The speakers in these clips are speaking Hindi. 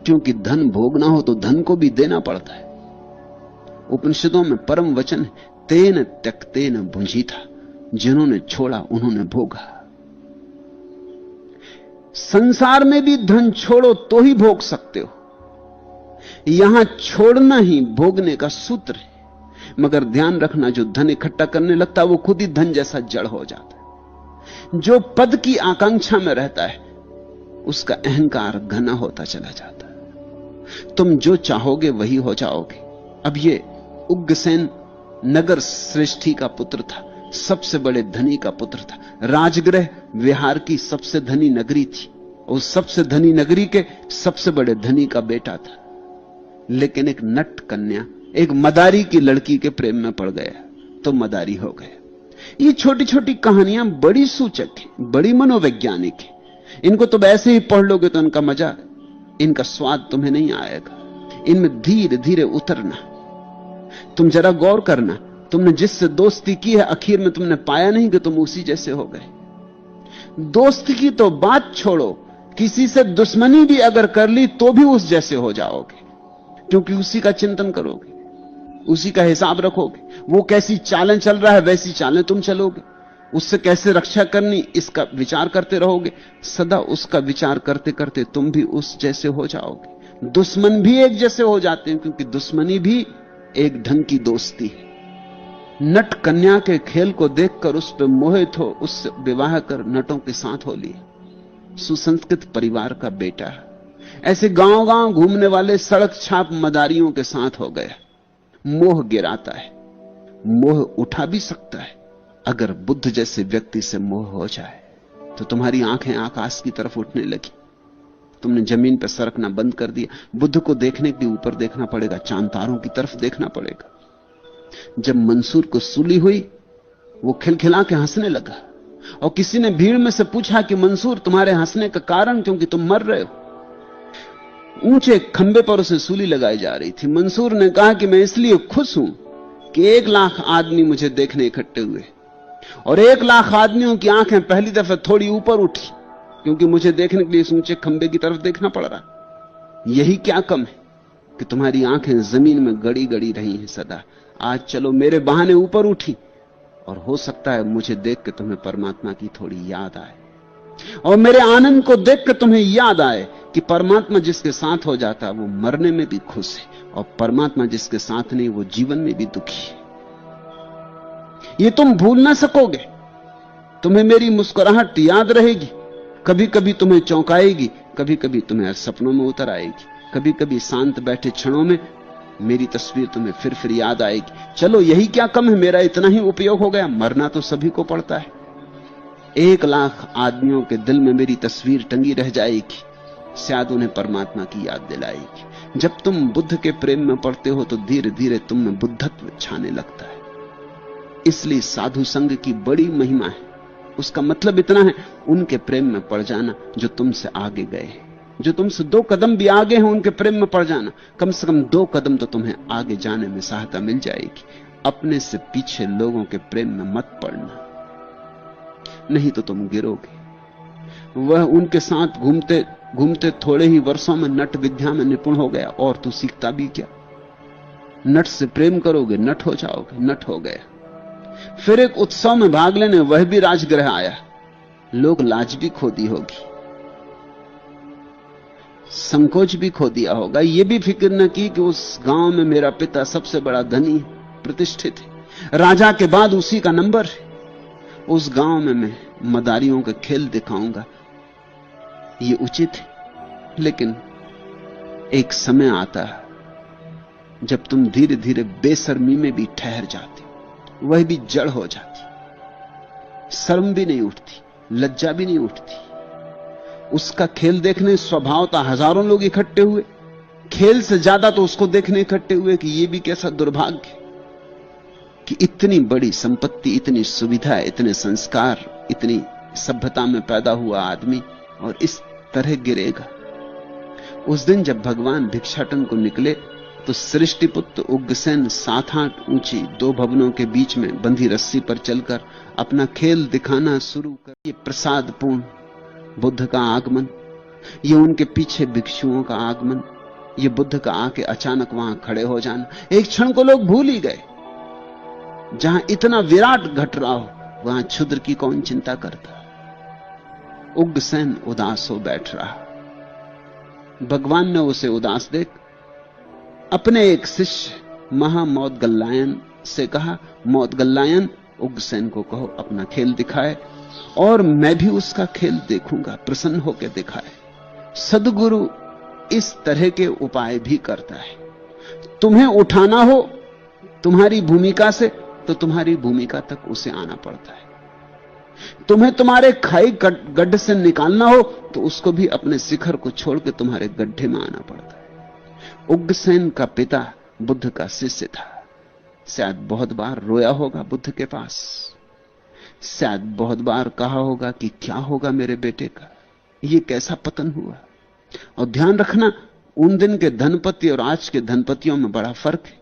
क्योंकि धन भोगना हो तो धन को भी देना पड़ता है। उपनिषदों में परम वचन है, तेन त्यक्तेन भुंजीथा, जिन्होंने छोड़ा उन्होंने भोगा। संसार में भी धन छोड़ो तो ही भोग सकते हो, यहां छोड़ना ही भोगने का सूत्र है। मगर ध्यान रखना, जो धन इकट्ठा करने लगता है वो खुद ही धन जैसा जड़ हो जाता है। जो पद की आकांक्षा में रहता है उसका अहंकार घना होता चला जाता है। तुम जो चाहोगे वही हो जाओगे। अब ये उग्रसेन नगर श्रेष्ठी का पुत्र था, सबसे बड़े धनी का पुत्र था। राजगृह विहार की सबसे धनी नगरी थी, उस सबसे धनी नगरी के सबसे बड़े धनी का बेटा था। लेकिन एक नट कन्या, एक मदारी की लड़की के प्रेम में पड़ गया तो मदारी हो गया। ये छोटी छोटी कहानियां बड़ी सूचक हैं, बड़ी मनोवैज्ञानिक हैं। इनको तुम ऐसे ही पढ़ लोगे तो इनका मजा, इनका स्वाद तुम्हें नहीं आएगा। इनमें धीरे धीरे उतरना। तुम जरा गौर करना, तुमने जिससे दोस्ती की है आखिर में तुमने पाया नहीं कि तुम उसी जैसे हो गए। दोस्ती की तो बात छोड़ो, किसी से दुश्मनी भी अगर कर ली तो भी उस जैसे हो जाओगे, क्योंकि उसी का चिंतन करोगे, उसी का हिसाब रखोगे। वो कैसी चालें चल रहा है वैसी चालें तुम चलोगे। उससे कैसे रक्षा करनी इसका विचार करते रहोगे। सदा उसका विचार करते करते तुम भी उस जैसे हो जाओगे। दुश्मन भी एक जैसे हो जाते हैं, क्योंकि दुश्मनी भी एक ढंग की दोस्ती है। नट कन्या के खेल को देखकर उस पर मोहित हो, उससे विवाह कर नटों के साथ हो लिए। सुसंस्कृत परिवार का बेटा ऐसे गांव गांव घूमने वाले सड़क छाप मदारियों के साथ हो गया। मोह गिराता है, मोह उठा भी सकता है। अगर बुद्ध जैसे व्यक्ति से मोह हो जाए तो तुम्हारी आंखें आकाश की तरफ उठने लगी। तुमने जमीन पर सरकना बंद कर दिया। बुद्ध को देखने के लिए ऊपर देखना पड़ेगा, चांद तारों की तरफ देखना पड़ेगा। जब मंसूर को सूली हुई वो खिलखिला के हंसने लगा, और किसी ने भीड़ में से पूछा कि मंसूर तुम्हारे हंसने का कारण, क्योंकि तुम मर रहे हो। ऊंचे खंबे पर उसे सूली लगाई जा रही थी। मंसूर ने कहा कि मैं इसलिए खुश हूं कि 1 लाख आदमी मुझे देखने इकट्ठे हुए, और 1 लाख आदमियों की आंखें पहली दफे थोड़ी ऊपर उठी, क्योंकि मुझे देखने के लिए इस ऊंचे खंबे की तरफ देखना पड़ रहा। यही क्या कम है कि तुम्हारी आंखें जमीन में गड़ी गड़ी रही हैं सदा। आज चलो मेरे बहाने ऊपर उठी, और हो सकता है मुझे देख के तुम्हें परमात्मा की थोड़ी याद आए, और मेरे आनंद को देख के तुम्हें याद आए कि परमात्मा जिसके साथ हो जाता है वो मरने में भी खुश है, और परमात्मा जिसके साथ नहीं वो जीवन में भी दुखी है। ये तुम भूल ना सकोगे। तुम्हें मेरी मुस्कुराहट याद रहेगी, कभी कभी तुम्हें चौंकाएगी, कभी कभी तुम्हें सपनों में उतर आएगी, कभी कभी शांत बैठे क्षणों में मेरी तस्वीर तुम्हें फिर याद आएगी। चलो यही क्या कम है, मेरा इतना ही उपयोग हो गया। मरना तो सभी को पड़ता है। 1 लाख आदमियों के दिल में मेरी तस्वीर टंगी रह जाएगी, शायद उन्हें परमात्मा की याद दिलाएगी। जब तुम बुद्ध के प्रेम में पड़ते हो तो धीरे धीरे तुम में बुद्धत्व छाने लगता है। इसलिए साधु संग की बड़ी महिमा है। उसका मतलब इतना है, उनके प्रेम में पड़ जाना जो तुमसे आगे गए, जो तुमसे 2 कदम भी आगे हैं, उनके प्रेम में पड़ जाना। कम से कम 2 कदम तो तुम्हें आगे जाने में सहायता मिल जाएगी। अपने से पीछे लोगों के प्रेम में मत पड़ना, नहीं तो तुम गिरोगे। वह उनके साथ घूमते घूमते थोड़े ही वर्षों में नट विद्या में निपुण हो गया, और तू सीखता भी क्या? नट से प्रेम करोगे, नट हो जाओगे। नट हो गया। फिर एक उत्सव में भाग लेने वह भी राजगृह आया। लोग लाज भी खो दी होगी, संकोच भी खो दिया होगा। यह भी फिक्र न की कि उस गांव में मेरा पिता सबसे बड़ा धनी प्रतिष्ठित है, राजा के बाद उसी का नंबर है। उस गांव में मैं मदारियों के खेल दिखाऊंगा, यह उचित है। लेकिन एक समय आता है जब तुम धीरे धीरे बेशर्मी में भी ठहर जाते, वह भी जड़ हो जाती। शर्म भी नहीं उठती, लज्जा भी नहीं उठती। उसका खेल देखने स्वभावतः हजारों लोग इकट्ठे हुए, खेल से ज्यादा तो उसको देखने इकट्ठे हुए कि यह भी कैसा दुर्भाग्य कि इतनी बड़ी संपत्ति, इतनी सुविधा, इतने संस्कार, इतनी सभ्यता में पैदा हुआ आदमी और इस तरह गिरेगा। उस दिन जब भगवान भिक्षाटन को निकले तो सृष्टिपुत्र उग्रसेन 7-8 ऊंची 2 भवनों के बीच में बंधी रस्सी पर चलकर अपना खेल दिखाना शुरू कर। ये प्रसादपूर्ण बुद्ध का आगमन, ये उनके पीछे भिक्षुओं का आगमन, ये बुद्ध का आके अचानक वहां खड़े हो जाना, एक क्षण को लोग भूल ही गए। जहां इतना विराट घट रहा हो वहां क्षुद्र की कौन चिंता करता। उग्रसेन उदास हो बैठ रहा। भगवान ने उसे उदास देख अपने एक शिष्य महामौदगल्लायन से कहा, मौदगल्लायन उग्रसेन को कहो अपना खेल दिखाए और मैं भी उसका खेल देखूंगा, प्रसन्न होकर दिखाए। सद्गुरु इस तरह के उपाय भी करता है। तुम्हें उठाना हो तुम्हारी भूमिका से तो तुम्हारी भूमिका तक उसे आना पड़ता है। तुम्हें तुम्हारे खाई गड्ढे से निकालना हो तो उसको भी अपने शिखर को छोड़ के तुम्हारे गड्ढे में आना पड़ता है। उग्रसेन का पिता बुद्ध का शिष्य था। शायद बहुत बार रोया होगा बुद्ध के पास, शायद बहुत बार कहा होगा कि क्या होगा मेरे बेटे का, ये कैसा पतन हुआ। और ध्यान रखना, उन दिन के धनपति और आज के धनपतियों में बड़ा फर्क है।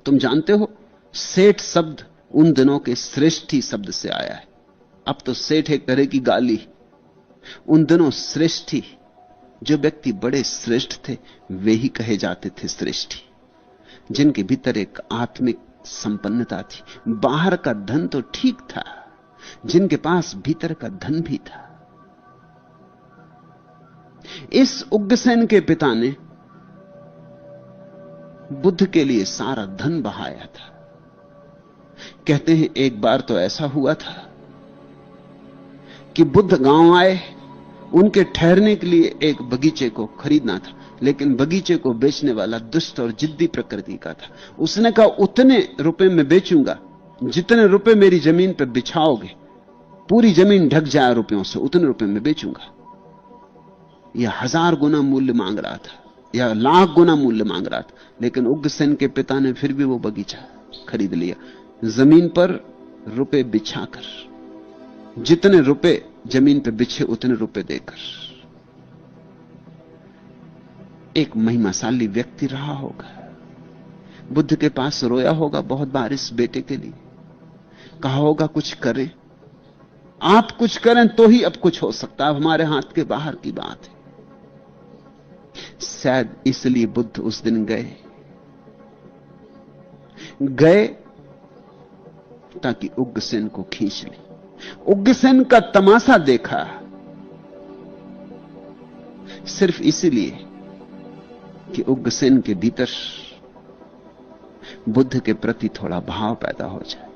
तुम जानते हो सेठ शब्द उन दिनों के श्रेष्ठी शब्द से आया है। अब तो सेठ एक तरह की गाली। उन दिनों श्रेष्ठी, जो व्यक्ति बड़े श्रेष्ठ थे वे ही कहे जाते थे श्रेष्ठी, जिनके भीतर एक आत्मिक संपन्नता थी। बाहर का धन तो ठीक था, जिनके पास भीतर का धन भी था। इस उग्रसेन के पिता ने बुद्ध के लिए सारा धन बहाया था। कहते हैं एक बार तो ऐसा हुआ था कि बुद्ध गांव आए, उनके ठहरने के लिए एक बगीचे को खरीदना था, लेकिन बगीचे को बेचने वाला दुष्ट और जिद्दी प्रकृति का था। उसने कहा उतने रुपए में बेचूंगा जितने रुपए मेरी जमीन पर बिछाओगे, पूरी जमीन ढक जाए रुपयों से, उतने रुपए में बेचूंगा। यह 1000 गुना मूल्य मांग रहा था या लाख गुना मूल्य मांग रहा था, लेकिन उग्रसेन के पिता ने फिर भी वो बगीचा खरीद लिया, जमीन पर रुपए बिछाकर, जितने रुपए जमीन पर बिछे उतने रुपए देकर। एक महिमाशाली व्यक्ति रहा होगा, बुद्ध के पास रोया होगा बहुत बार इस बेटे के लिए, कहा होगा कुछ करें, आप कुछ करें तो ही अब कुछ हो सकता है, हमारे हाथ के बाहर की बात है। शायद इसलिए बुद्ध उस दिन गए ताकि उग्रसेन को खींच ले। उग्रसेन का तमाशा देखा सिर्फ इसीलिए कि उग्रसेन के भीतर बुद्ध के प्रति थोड़ा भाव पैदा हो जाए।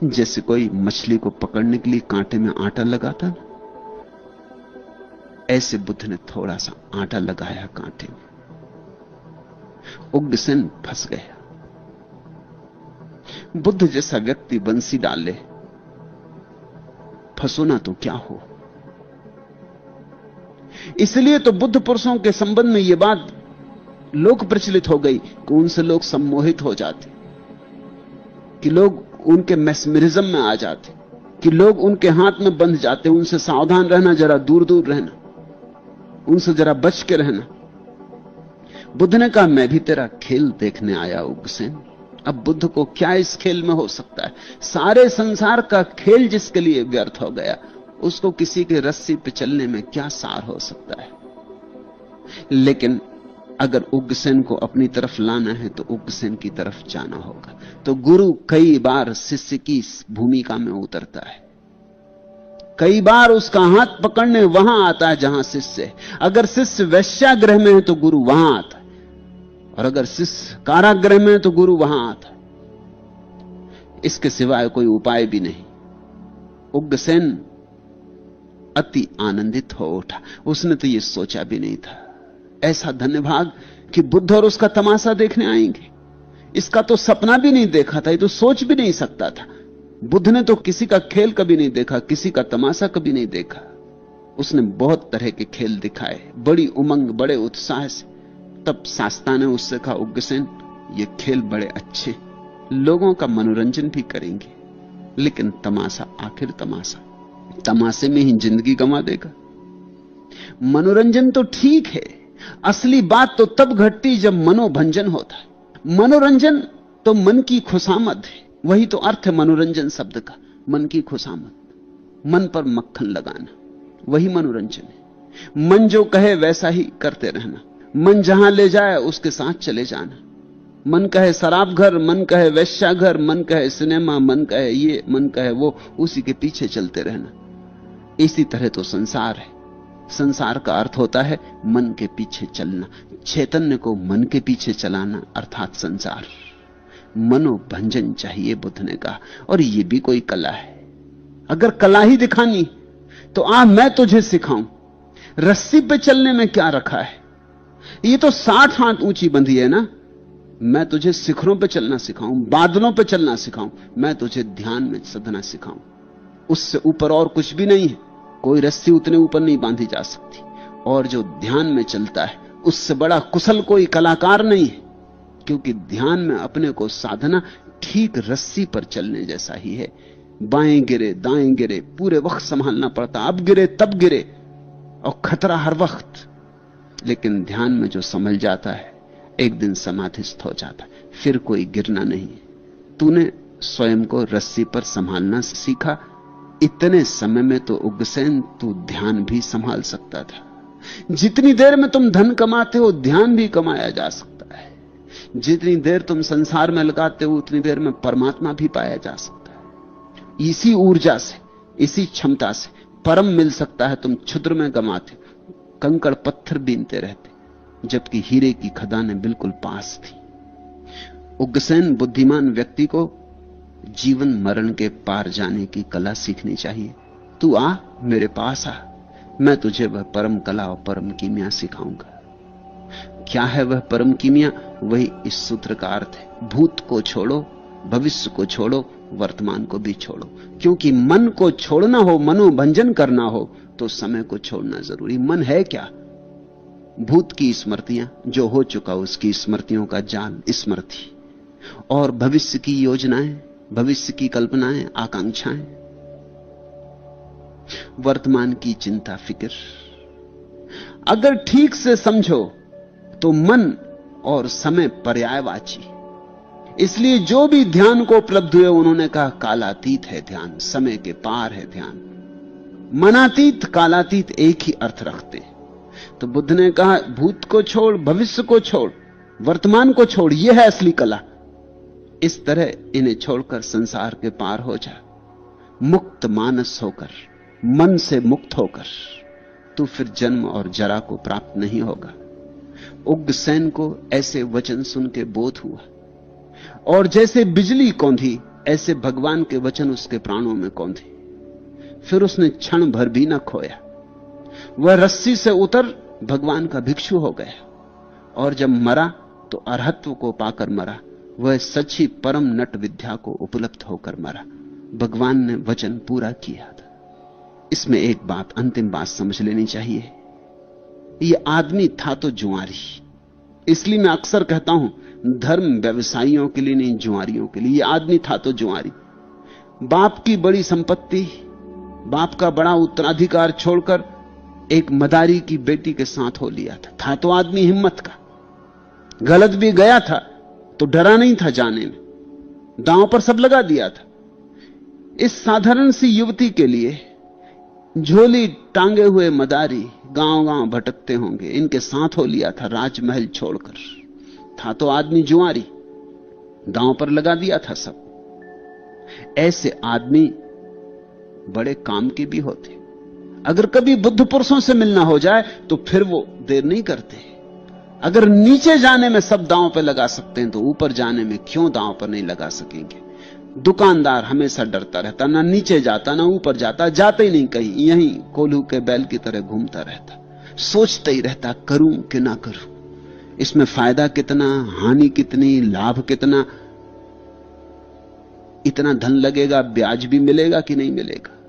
जैसे कोई मछली को पकड़ने के लिए कांटे में आटा लगाता ना, ऐसे बुद्ध ने थोड़ा सा आटा लगाया कांटे में। उग्रसेन फंस गया। बुद्ध जैसा व्यक्ति बंसी डाले, फंसो ना तो क्या हो। इसलिए तो बुद्ध पुरुषों के संबंध में यह बात लोक प्रचलित हो गई कि उनसे लोग सम्मोहित हो जाते, कि लोग उनके मैस्मरिज्म में आ जाते, कि लोग उनके हाथ में बंध जाते। उनसे सावधान रहना, जरा दूर दूर रहना, उनसे जरा बच के रहना। बुद्ध ने कहा मैं भी तेरा खेल देखने आया उग्रसेन। अब बुद्ध को क्या इस खेल में हो सकता है? सारे संसार का खेल जिसके लिए व्यर्थ हो गया, उसको किसी के रस्सी पे चलने में क्या सार हो सकता है? लेकिन अगर उग्रसेन को अपनी तरफ लाना है तो उग्रसेन की तरफ जाना होगा। तो गुरु कई बार शिष्य की भूमिका में उतरता है, कई बार उसका हाथ पकड़ने वहां आता है जहां शिष्य है। अगर शिष्य वेश्यागृह में है तो गुरु वहां आता है, और अगर शिष्य कारागृह में है तो गुरु वहां आता है। इसके सिवाय कोई उपाय भी नहीं। उग्रसेन अति आनंदित हो उठा। उसने तो यह सोचा भी नहीं था, ऐसा धन्यभाग कि बुद्ध और उसका तमाशा देखने आएंगे। इसका तो सपना भी नहीं देखा था, ये तो सोच भी नहीं सकता था। बुद्ध ने तो किसी का खेल कभी नहीं देखा, किसी का तमाशा कभी नहीं देखा। उसने बहुत तरह के खेल दिखाए, बड़ी उमंग, बड़े उत्साह से। तब शास्ता ने उससे कहा उग्रसेन ये खेल बड़े अच्छे, लोगों का मनोरंजन भी करेंगे, लेकिन तमाशा आखिर तमाशा, तमाशे में ही जिंदगी गंवा देगा। मनोरंजन तो ठीक है, असली बात तो तब घटती जब मनोभंजन होता है। मनोरंजन तो मन की खुशामद है, वही तो अर्थ है मनोरंजन शब्द का, मन की खुशामद, मन पर मक्खन लगाना, वही मनोरंजन है। मन जो कहे वैसा ही करते रहना। मन जहां ले जाए उसके साथ चले जाना। मन कहे शराब घर, मन कहे वेश्या घर, मन कहे सिनेमा, मन कहे ये, मन कहे वो, उसी के पीछे चलते रहना। इसी तरह तो संसार है। संसार का अर्थ होता है मन के पीछे चलना। चैतन्य को मन के पीछे चलाना अर्थात संसार। मनोभंजन चाहिए बुद्ध ने कहा। और यह भी कोई कला है। अगर कला ही दिखानी तो मैं तुझे सिखाऊं। रस्सी पे चलने में क्या रखा है? ये तो 60 हाथ ऊंची बंधी है ना। मैं तुझे शिखरों पे चलना सिखाऊं, बादलों पे चलना सिखाऊं, मैं तुझे ध्यान में सधना सिखाऊं। उससे ऊपर और कुछ भी नहीं है। कोई रस्सी उतने ऊपर नहीं बांधी जा सकती। और जो ध्यान में चलता है उससे बड़ा कुशल कोई कलाकार नहीं है। क्योंकि ध्यान में अपने को साधना ठीक रस्सी पर चलने जैसा ही है। बाएं गिरे दाएं गिरे, पूरे वक्त संभालना पड़ता। अब गिरे तब गिरे और खतरा हर वक्त। लेकिन ध्यान में जो संभल जाता है एक दिन समाधिस्थ हो जाता है। फिर कोई गिरना नहीं। तूने स्वयं को रस्सी पर संभालना सीखा। इतने समय में तो उग्रसेन तू ध्यान भी संभाल सकता था। जितनी देर में तुम धन कमाते हो ध्यान भी कमाया जा सकता है। जितनी देर तुम संसार में लगाते हो उतनी देर में परमात्मा भी पाया जा सकता है। इसी ऊर्जा से, इसी क्षमता से परम मिल सकता है। तुम क्षुद्र में गमाते, कंकड़ पत्थर बीनते रहते, जबकि हीरे की खदानें बिल्कुल पास थी। उग्रसेन बुद्धिमान व्यक्ति को जीवन मरण के पार जाने की कला सीखनी चाहिए। तू आ मेरे पास आ, मैं तुझे वह परम कला और परम कीमिया सिखाऊंगा। क्या है वह परम कीमिया? वही इस सूत्र का अर्थ है। भूत को छोड़ो, भविष्य को छोड़ो, वर्तमान को भी छोड़ो। क्योंकि मन को छोड़ना हो, मनोभंजन करना हो तो समय को छोड़ना जरूरी। मन है क्या? भूत की स्मृतियां, जो हो चुका उसकी स्मृतियों का जाल स्मृति, और भविष्य की योजनाएं, भविष्य की कल्पनाएं, आकांक्षाएं, वर्तमान की चिंता फिक्र। अगर ठीक से समझो तो मन और समय पर्यायवाची। इसलिए जो भी ध्यान को उपलब्ध हुए उन्होंने कहा कालातीत है ध्यान, समय के पार है ध्यान। मनातीत कालातीत एक ही अर्थ रखते। तो बुद्ध ने कहा भूत को छोड़, भविष्य को छोड़, वर्तमान को छोड़, यह है असली कला। इस तरह इन्हें छोड़कर संसार के पार हो जा। मुक्त मानस होकर, मन से मुक्त होकर तू फिर जन्म और जरा को प्राप्त नहीं होगा। उग्रसेन को ऐसे वचन सुन के बोध हुआ, और जैसे बिजली कौंधी ऐसे भगवान के वचन उसके प्राणों में कौंधे। फिर उसने क्षण भर भी न खोया। वह रस्सी से उतर भगवान का भिक्षु हो गया, और जब मरा तो अरहत्व को पाकर मरा। वह सच्ची परम नट विद्या को उपलब्ध होकर मरा। भगवान ने वचन पूरा किया था। इसमें एक बात, अंतिम बात समझ लेनी चाहिए। यह आदमी था तो जुआरी। इसलिए मैं अक्सर कहता हूं धर्म व्यवसायियों के लिए नहीं, जुआरियों के लिए। यह आदमी था तो जुआरी। बाप की बड़ी संपत्ति, बाप का बड़ा उत्तराधिकार छोड़कर एक मदारी की बेटी के साथ हो लिया था तो आदमी हिम्मत का। गलत भी गया था तो डरा नहीं था जाने में, दांव पर सब लगा दिया था। इस साधारण सी युवती के लिए झोली टांगे हुए मदारी गांव गांव भटकते होंगे, इनके साथ हो लिया था राजमहल छोड़कर। था तो आदमी जुआरी, दांव पर लगा दिया था सब। ऐसे आदमी बड़े काम के भी होते। अगर कभी बुद्ध पुरुषों से मिलना हो जाए तो फिर वो देर नहीं करते। अगर नीचे जाने में सब दांव पे लगा सकते हैं तो ऊपर जाने में क्यों दांव पर नहीं लगा सकेंगे? दुकानदार हमेशा डरता रहता, ना नीचे जाता ना ऊपर जाता, जाते ही नहीं कहीं, यहीं कोल्हू के बैल की तरह घूमता रहता, सोचता ही रहता करूं कि ना करूं, इसमें फायदा कितना, हानि कितनी, लाभ कितना, इतना धन लगेगा, ब्याज भी मिलेगा कि नहीं मिलेगा।